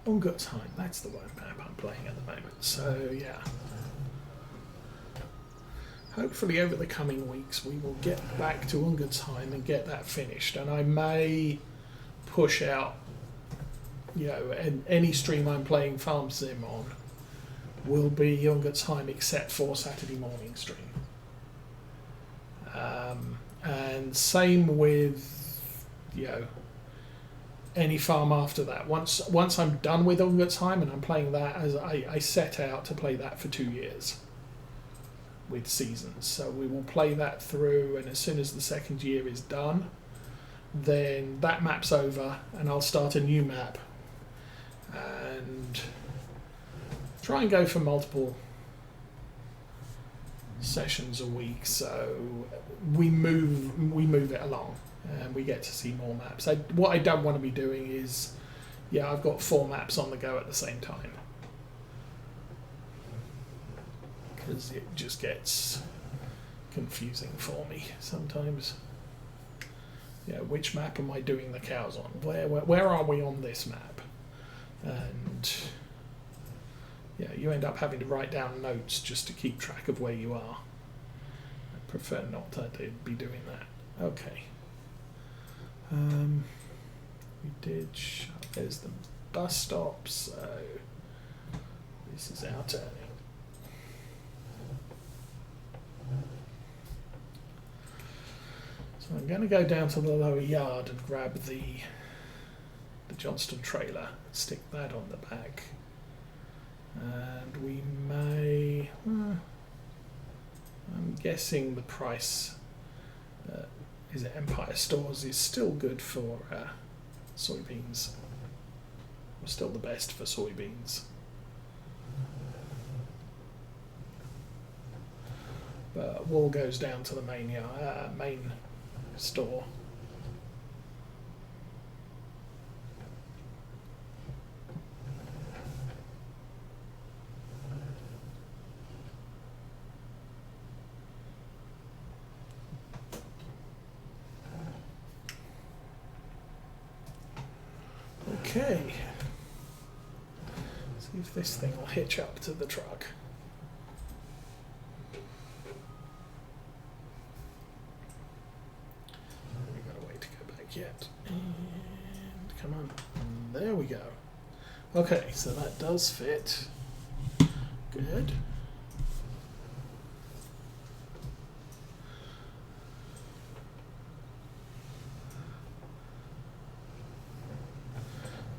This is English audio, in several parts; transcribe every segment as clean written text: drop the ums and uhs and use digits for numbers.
Ungertheim, that's the one map I'm playing at the moment. So yeah, hopefully over the coming weeks we will get back to Ungertheim and get that finished, and I may push out, you know, any stream I'm playing Farm Sim on will be Ungertheim except for Saturday morning stream. And same with, you know, any farm after that. Once I'm done with Ungertheim and I'm playing that, as I set out to play that for 2 years with seasons. So we will play that through, and as soon as the second year is done, then that map's over and I'll start a new map and try and go for multiple sessions a week, so we move it along and we get to see more maps. What I don't want to be doing is, yeah, I've got 4 maps on the go at the same time, because it just gets confusing for me sometimes. Yeah, which map am I doing the cows on? Where are we on this map? And yeah, you end up having to write down notes just to keep track of where you are. I prefer not to be doing that. Okay. We did. There's the bus stop, so this is our turning. So I'm going to go down to the lower yard and grab the Johnston trailer, stick that on the back. And we may, I'm guessing the price, is it Empire Stores, is still good for soybeans. Or still the best for soybeans. But wool goes down to the main store. Okay, see if this thing will hitch up to the truck. We've got a way to go back yet. And come on, there we go. Okay, so that does fit. Good.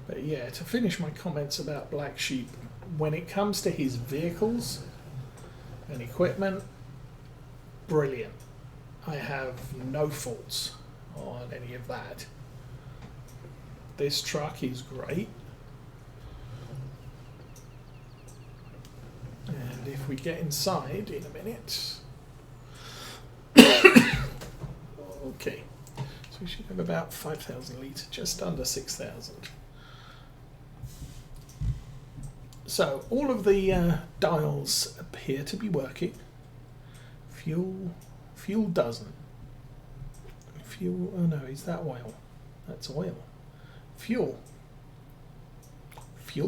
But yeah, to finish my comments about Black Sheep, when it comes to his vehicles and equipment, brilliant. I have no faults on any of that. This truck is great. And if we get inside in a minute... Okay, so we should have about 5,000 litres, just under 6,000. So all of the dials appear to be working. Fuel doesn't. Fuel, oh no, is that oil? That's oil. Fuel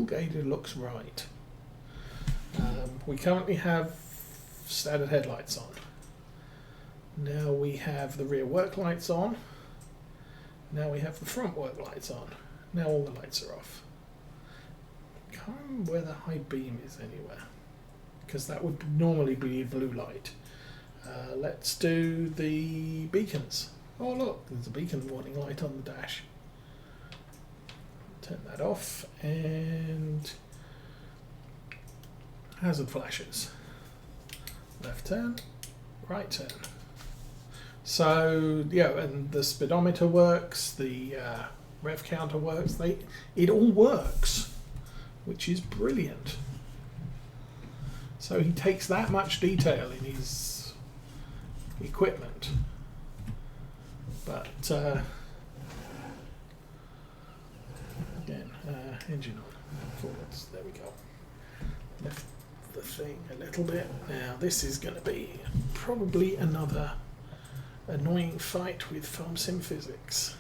gated looks right. We currently have standard headlights on. Now we have the rear work lights on. Now we have the front work lights on. Now all the lights are off. Can't remember where the high beam is anywhere, because that would normally be blue light. Let's do the beacons. Oh look, there's a beacon warning light on the dash. Turn that off, and hazard flashes. Left turn, right turn. So yeah, and the speedometer works, the rev counter works. It all works, which is brilliant. So he takes that much detail in his equipment. But again, engine on, forwards, there we go. Lift the thing a little bit. Now this is going to be probably another annoying fight with Farm Sim physics.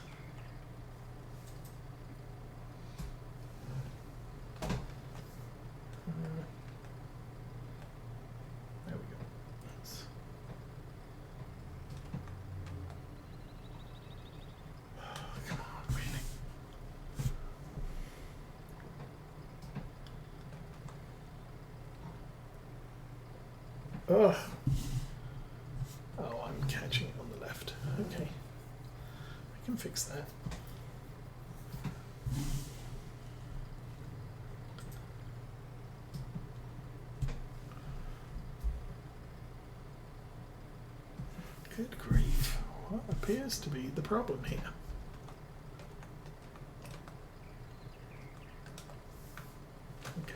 Ugh. Oh, I'm catching it on the left. Okay. I can fix that. Good grief. What appears to be the problem here? Okay.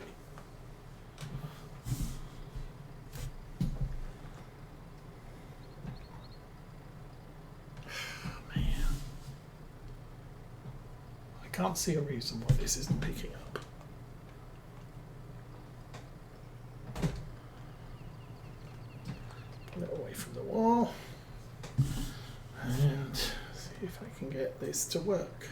Man. I can't see a reason why this isn't picking up. Pull it away from the wall. And see if I can get this to work.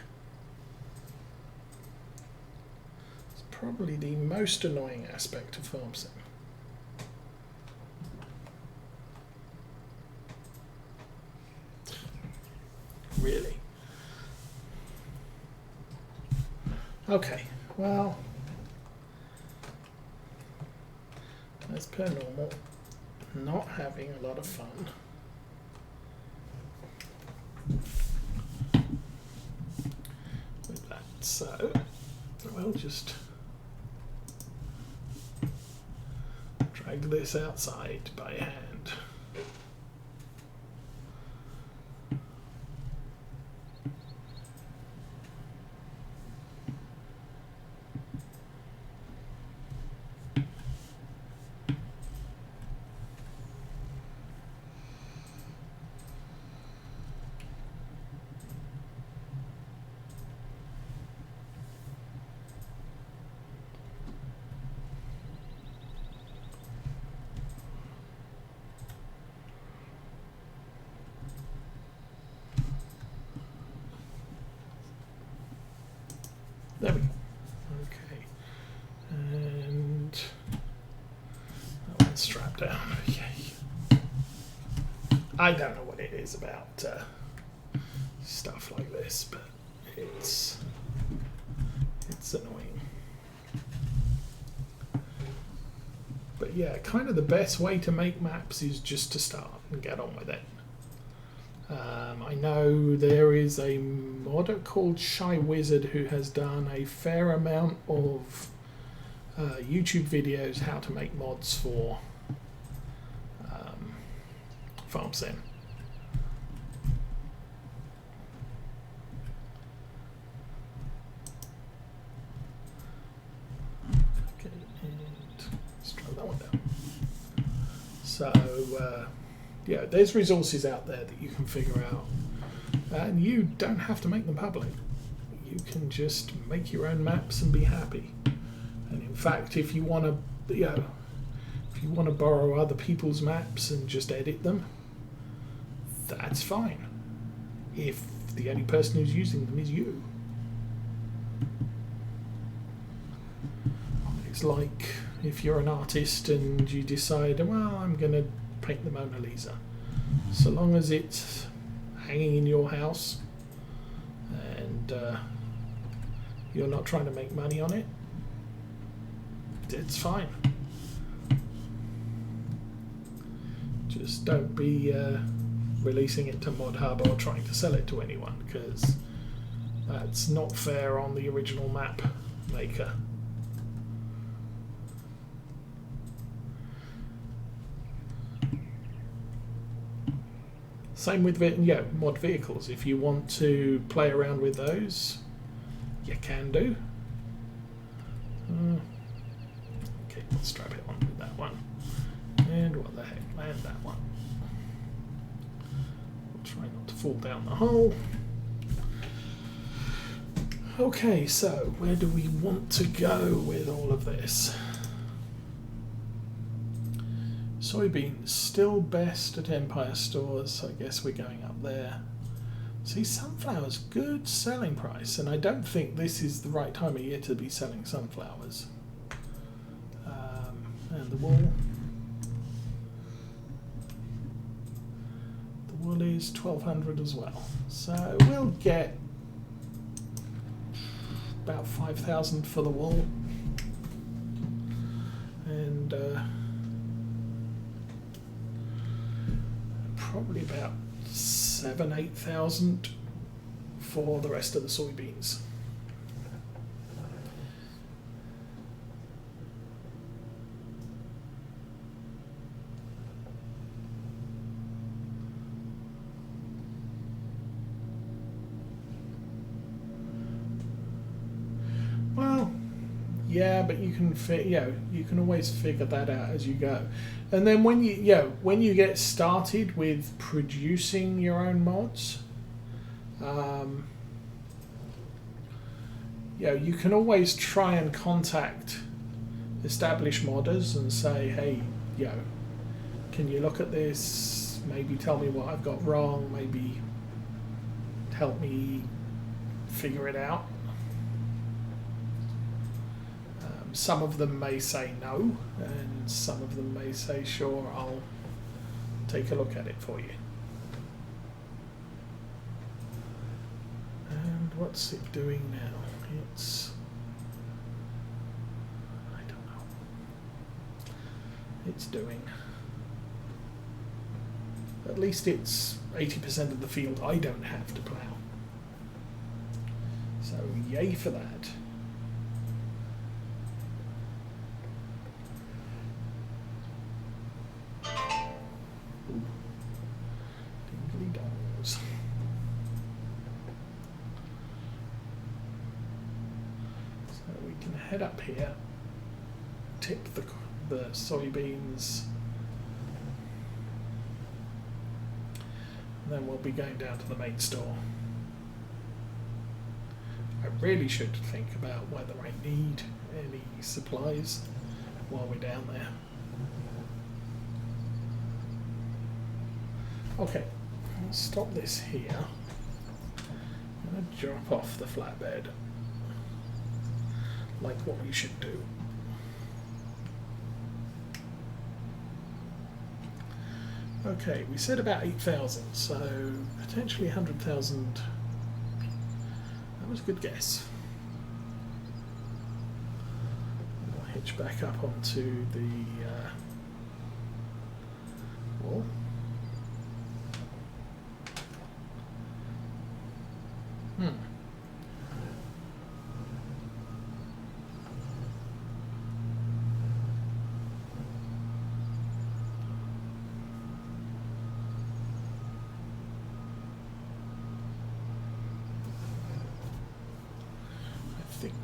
It's probably the most annoying aspect of farm sim. Really? Okay, well, as per normal, not having a lot of fun. With that, so we'll just drag this outside by hand. There we go. Okay. And that one's strapped down. Okay. I don't know what it is about stuff like this, but it's annoying. But yeah, kind of the best way to make maps is just to start and get on with it. I know there is a modder called Shy Wizard who has done a fair amount of YouTube videos how to make mods for farm sim. Okay, and let's try that one down. So yeah, there's resources out there that you can figure out, and you don't have to make them public. You can just make your own maps and be happy. And in fact, if you want to, if you want to borrow other people's maps and just edit them, that's fine. If the only person who's using them is you. It's like if you're an artist and you decide, well, I'm going to paint the Mona Lisa. So long as it's hanging in your house and you're not trying to make money on it, it's fine. Just don't be releasing it to Mod Hub or trying to sell it to anyone, because that's not fair on the original map maker. Same with mod vehicles. If you want to play around with those, you can do. Okay, let's strap it on with that one. And what the heck, land that one. We'll try not to fall down the hole. Okay, so where do we want to go with all of this? Soybeans still best at Empire stores, so I guess we're going up there. See, sunflowers, good selling price, and I don't think this is the right time of year to be selling sunflowers. And the wool. The wool is 1,200 as well, so we'll get about 5,000 for the wool, and probably about 7,000-8,000 for the rest of the soybeans. Well, yeah, but you can you can always figure that out as you go. And then when you get started with producing your own mods, you can always try and contact established modders and say, hey, can you look at this? Maybe tell me what I've got wrong. Maybe help me figure it out. Some of them may say no, and some of them may say, sure, I'll take a look at it for you. And what's it doing now? I don't know. It's doing, at least it's 80% of the field I don't have to plough. So yay for that. Head up here, tip the soybeans, and then we'll be going down to the main store. I really should think about whether I need any supplies while we're down there. Okay, let's stop this here. I'm going to drop off the flatbed, like what we should do. Okay, we said about 8,000, so potentially 100,000. That was a good guess. We'll hitch back up onto the wall.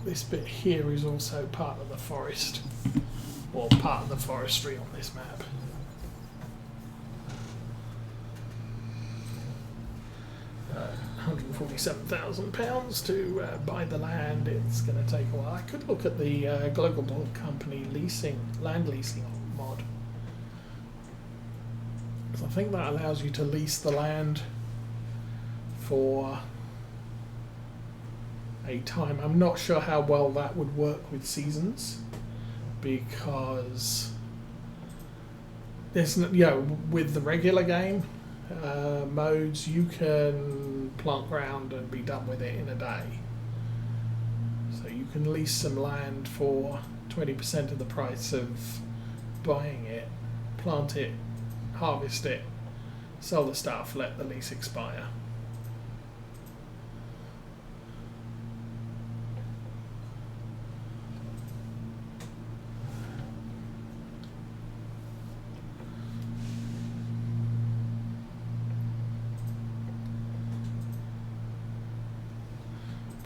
This bit here is also part of the forest, or part of the forestry on this map. £147,000 to buy the land. It's going to take a while. I could look at the global company land leasing mod, because I think that allows you to lease the land for a time. I'm not sure how well that would work with seasons, because there's with the regular game modes, you can plant ground and be done with it in a day. So you can lease some land for 20% of the price of buying it, plant it, harvest it, sell the stuff, let the lease expire.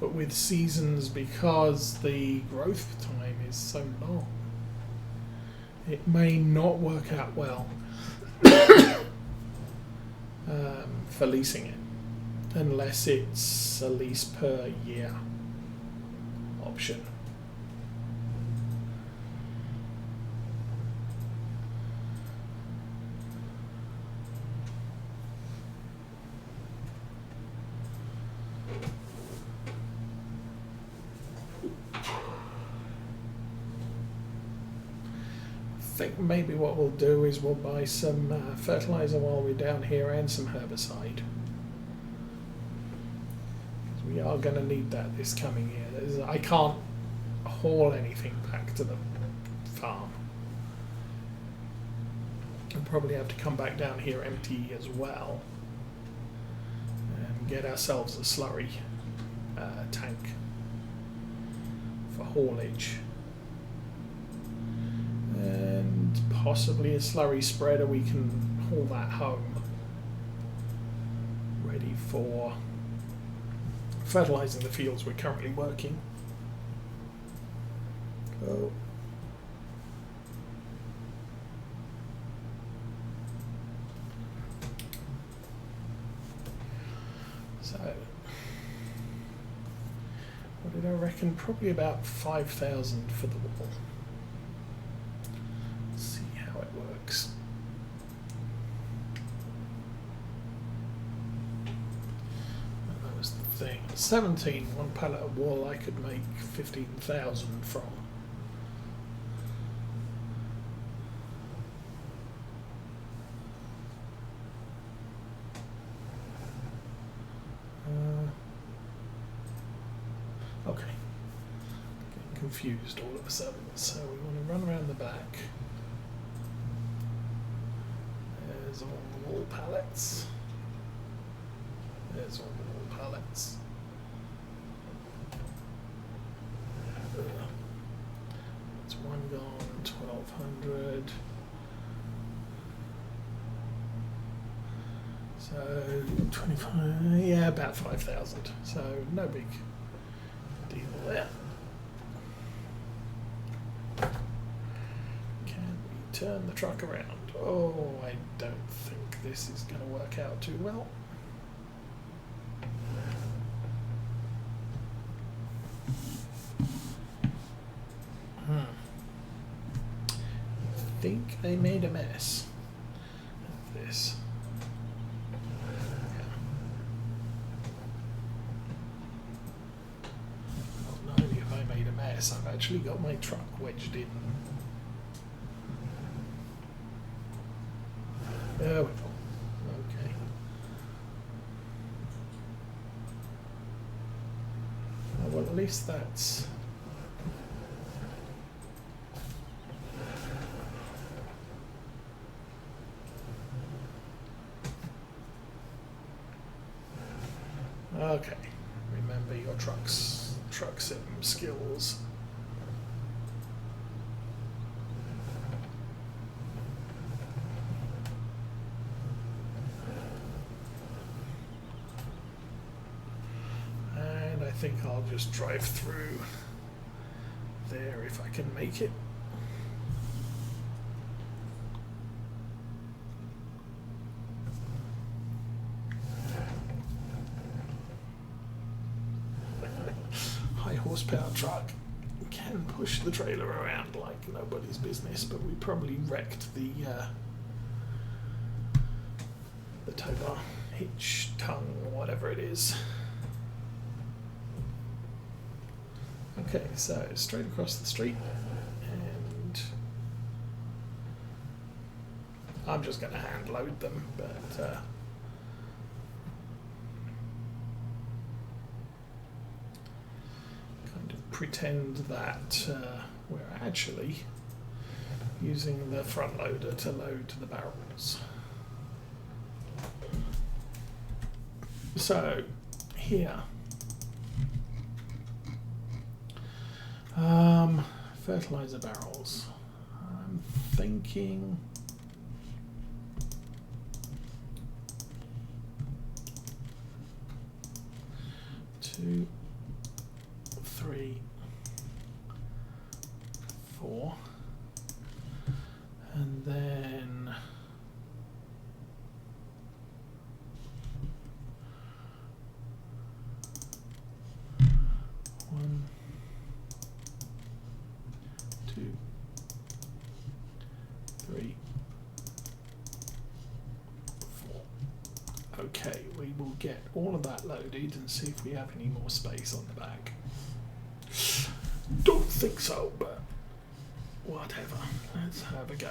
But with seasons, because the growth time is so long, it may not work out well for leasing it, unless it's a lease per year option. I think maybe what we'll do is we'll buy some fertilizer while we're down here, and some herbicide. We are going to need that this coming year. I can't haul anything back to the farm. We'll probably have to come back down here empty as well and get ourselves a slurry tank for haulage. And possibly a slurry spreader, we can haul that home. Ready for fertilizing the fields we're currently working. Oh. So, what did I reckon? Probably about 5,000 for the wall. Let's see how it works. And that was the thing. 17, one pallet of wool I could make 15,000 from. Okay, getting confused all of a sudden. So we want to run around the back. There's all the wool pallets. There's all the wool pallets. That's one gone, 1,200. So 25, yeah, about 5,000. So no big deal there. Can we turn the truck around? Oh, I don't think this is going to work out too well. I think I made a mess of this. I've actually got my truck wedged in. There we go. Okay. Well, at least that's... Okay. Remember your truck sim skills. And I think I'll just drive through there if I can make it. Horsepower truck can push the trailer around like nobody's business, but we probably wrecked the tow bar hitch tongue or whatever it is. Okay, so straight across the street, and I'm just going to hand load them, but pretend that we're actually using the front loader to load the barrels. So here, fertilizer barrels. I'm thinking 2, 3, 4, and then 1, 2, 3, 4. Okay, we will get all of that loaded and see if we have any more space on the back. Don't think so, but whatever. Let's have a go.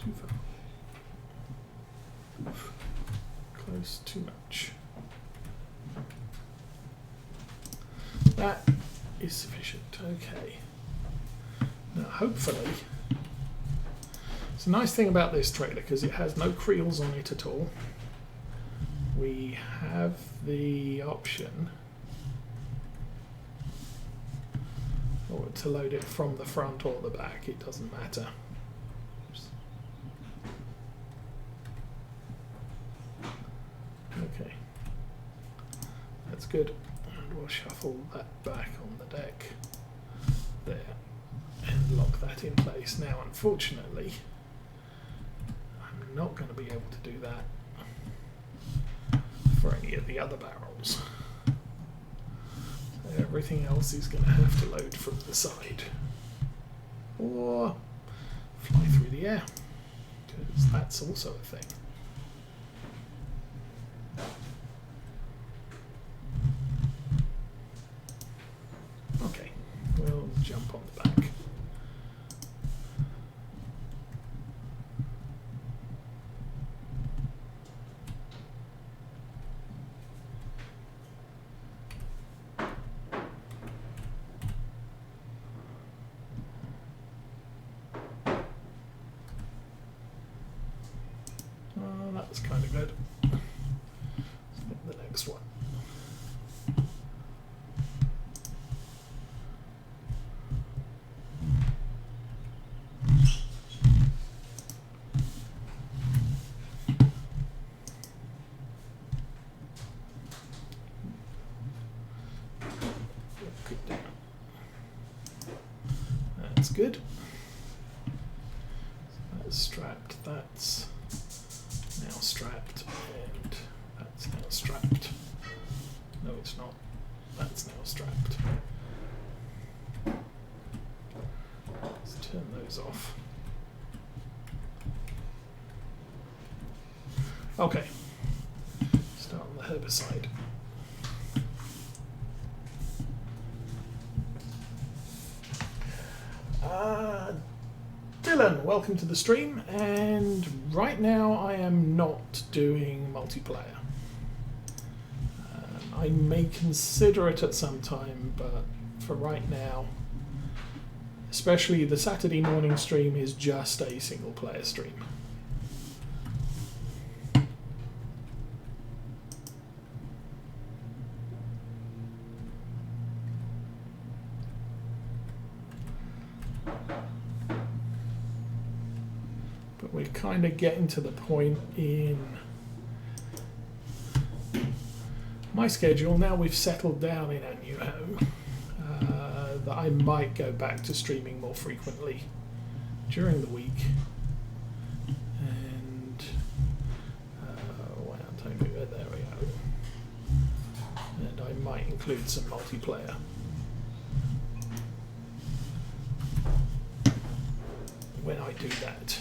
too far. Close too much. That is sufficient. Okay. Now, hopefully, it's a nice thing about this trailer because it has no creels on it at all. We have the option to load it from the front or the back. It doesn't matter. Oops. Okay, that's good. And we'll shuffle that back on the deck there and lock that in place. Now, unfortunately, I'm not going to be able to do that for any of the other barrels. So everything else is going to have to load from the side or fly through the air, because that's also a thing. Okay, we'll jump on the back. That's kind of good. Let's get the next one. That's good. So that's strapped. That's now strapped, and that's now strapped. No, it's not. That's now strapped. Let's turn those off. Okay. Start on the herbicide. Dylan, welcome to the stream, and right now I am not doing multiplayer. I may consider it at some time, but for right now, especially the Saturday morning stream is just a single player stream. We're kind of getting to the point in my schedule, now we've settled down in our new home, that I might go back to streaming more frequently during the week. And there we go. And I might include some multiplayer. When I do that.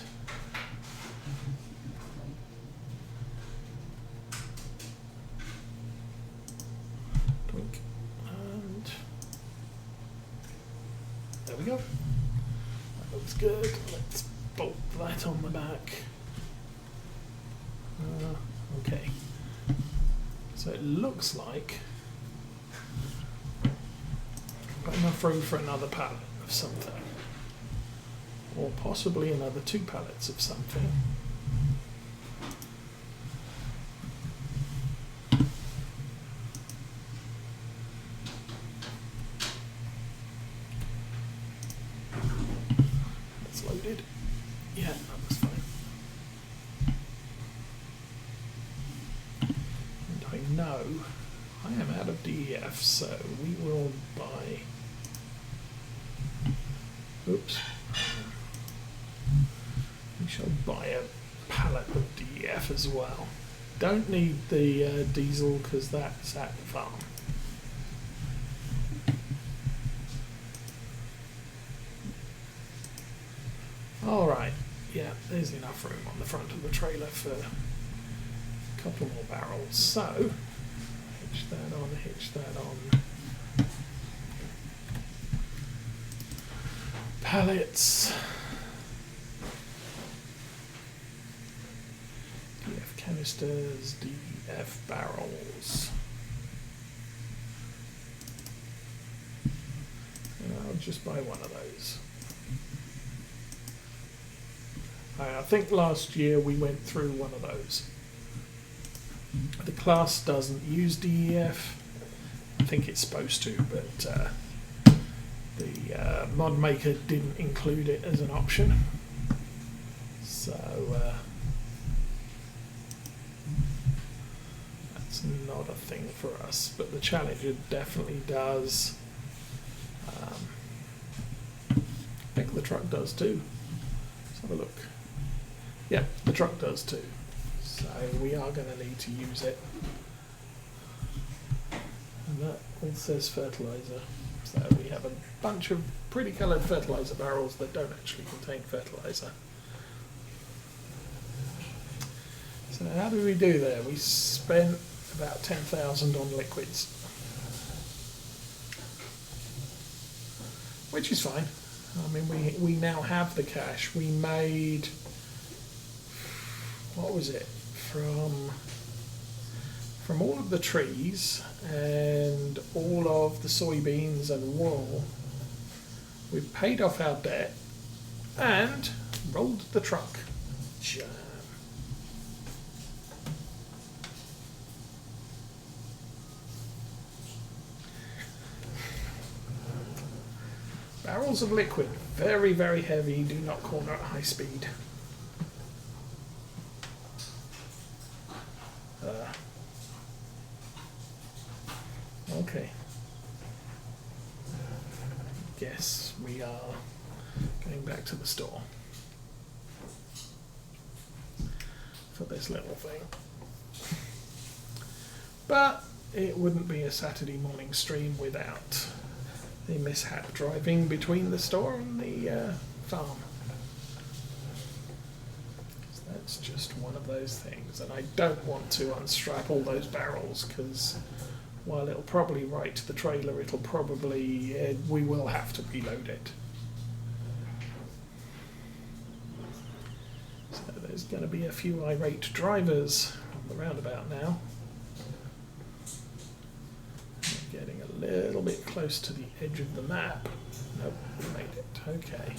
And there we go. That looks good. Let's bolt that on the back. Okay. So it looks like I've got enough room for another pallet of something. Or possibly another 2 pallets of something. That's loaded. Yeah, that was fine. And I know I am out of DEF, so we will buy. Oops. We shall buy a pallet of DEF as well. Don't need the diesel because that's at the farm. Alright, yeah, there's enough room on the front of the trailer for a couple more barrels. So, hitch that on. Pallets. Canisters, DF barrels. And I'll just buy one of those. I think last year we went through one of those. The class doesn't use DEF. I think it's supposed to, but the mod maker didn't include it as an option. So that's not a thing for us, but the Challenger definitely does. I think the truck does too. Let's have a look. Yeah, the truck does too. So we are going to need to use it. And that all says fertilizer. So we have a bunch of pretty coloured fertilizer barrels that don't actually contain fertilizer. So how did we do there? We spent about 10,000 on liquids, which is fine. I mean, we now have the cash. We made, what was it, from all of the trees and all of the soybeans and wool. We've paid off our debt and rolled the truck. Jam. Barrels of liquid, very, very heavy, do not corner at high speed. Okay. Guess we are going back to the store for this little thing. But it wouldn't be a Saturday morning stream without the mishap driving between the store and the farm. So that's just one of those things, and I don't want to unstrap all those barrels because while it'll probably write to the trailer, it'll probably we will have to reload it. So there's going to be a few irate drivers on the roundabout now. Getting a little bit close to the edge of the map. Nope, we made it. Okay.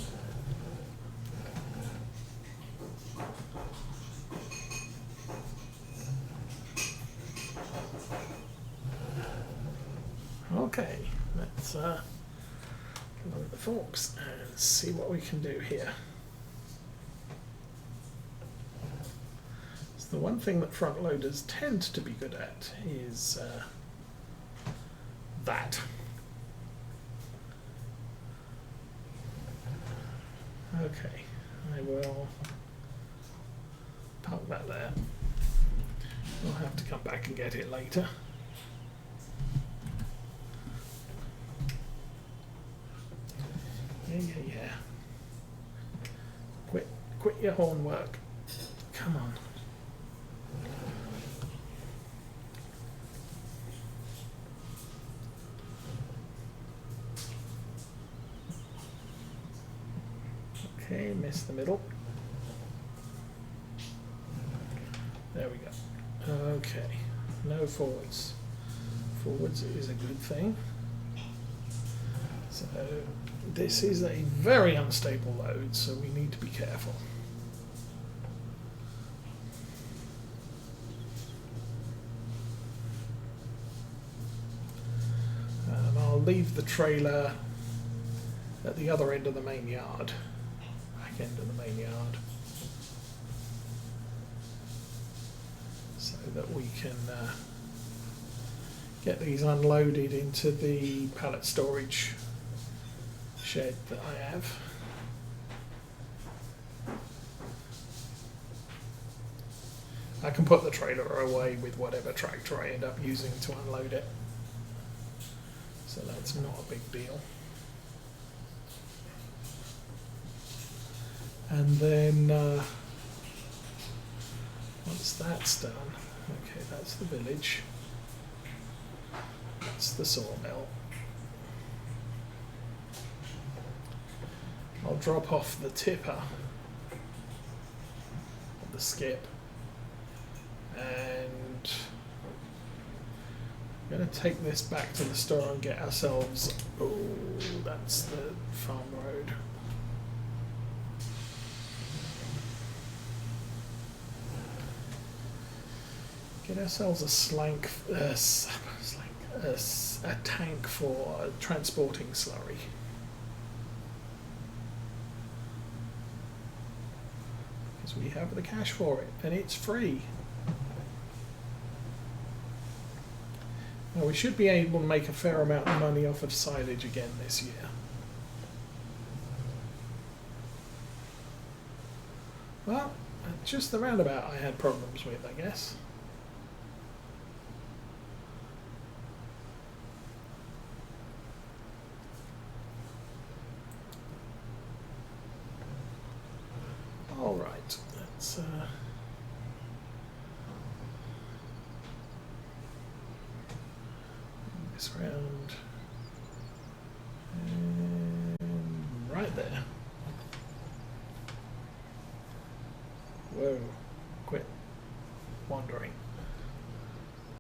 Okay, let's load the forks and see what we can do here. So the one thing that front loaders tend to be good at is that. Okay, I will park that there. We'll have to come back and get it later. Yeah. Quit your horn work. Come on. Okay, miss the middle. There we go. Okay, no forwards. Forwards is a good thing. So this is a very unstable load, so we need to be careful. I'll leave the trailer at the other end of the main yard. End of the main yard, so that we can get these unloaded into the pallet storage shed that I have. I can put the trailer away with whatever tractor I end up using to unload it, so that's not a big deal. And then once that's done, okay, that's the village, that's the sawmill. I'll drop off the tipper, the skip, And I'm going to take this back to the store and get ourselves... Oh, that's the farm road. Get ourselves a tank for transporting slurry. Because we have the cash for it, and it's free. Now we should be able to make a fair amount of money off of silage again this year. Well, just the roundabout I had problems with, I guess. All right, let's move this round, and right there. Whoa, quit wandering.